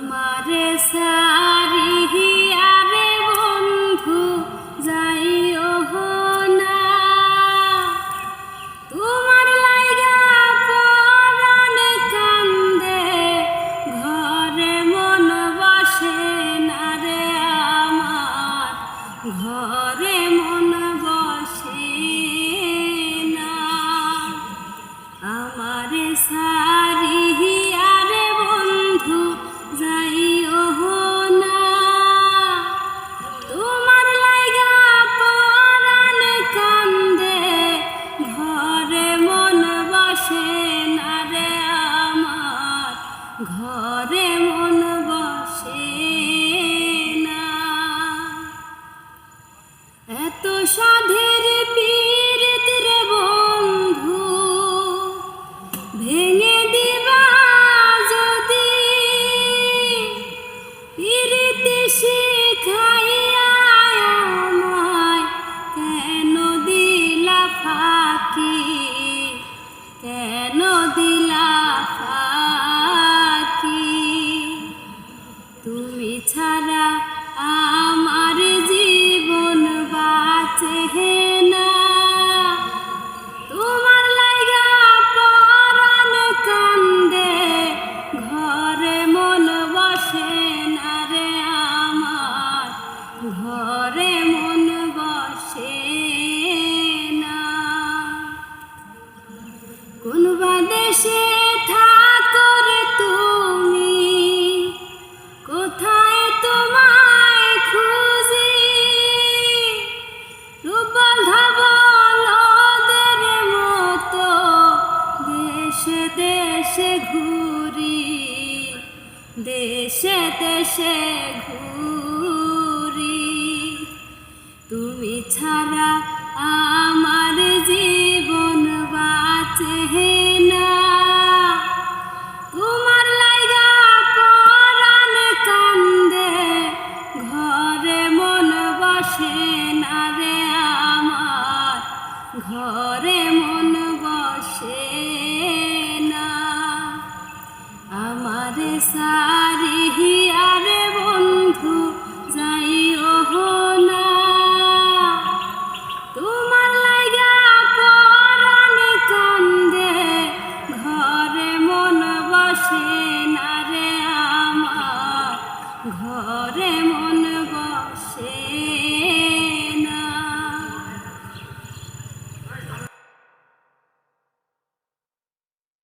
আমারে সারিয়া রে বন্ধু যাইও না, তোমার লাইগা পরাণে কান্দে, ঘরে মন বসে না রে আমার, ঘরে মন বসে না। আমারে সারিয়া রে বন্ধু যাইও না, তোমার লাইগা পরাণে কান্দে, ঘরে মন বসে না রে আমার, ঘরে মন বসে না। এত সাধের পীড়িত রে বন্ধু ভেঙে দিবা যদি, পীড়িতি শিখাইয়া আমায় কেন দিলা ফাঁকি, কেন দিলা ফাঁকি। তুমি ছাড়া আমার জীবন বাঁচে না, তোমার লাইগা পরাণ কান্দে, ঘরে মন বসে না রে আমার, ঘরে মন বসে না। কোনবা দেশে থাকো রে তুমি, কোথায় তোমায় খুঁজি, রূপল ধবলদের মতো দেশে দেশে ঘুরি, দেশে দেশে ঘুরি। তুমি ছাড়া আমার জীবন বাঁচে না, তোমার লাইগা পরাণ কান্দে, ঘরে মন বসে না রে আমার, ঘরে মন বসে না। আমারে সারিয়া রে বন্ধু যাইও না, তোমার লাইগা পরাণ কান্দে, ঘরে মন বসে না রে আমার, ঘরে মন বসে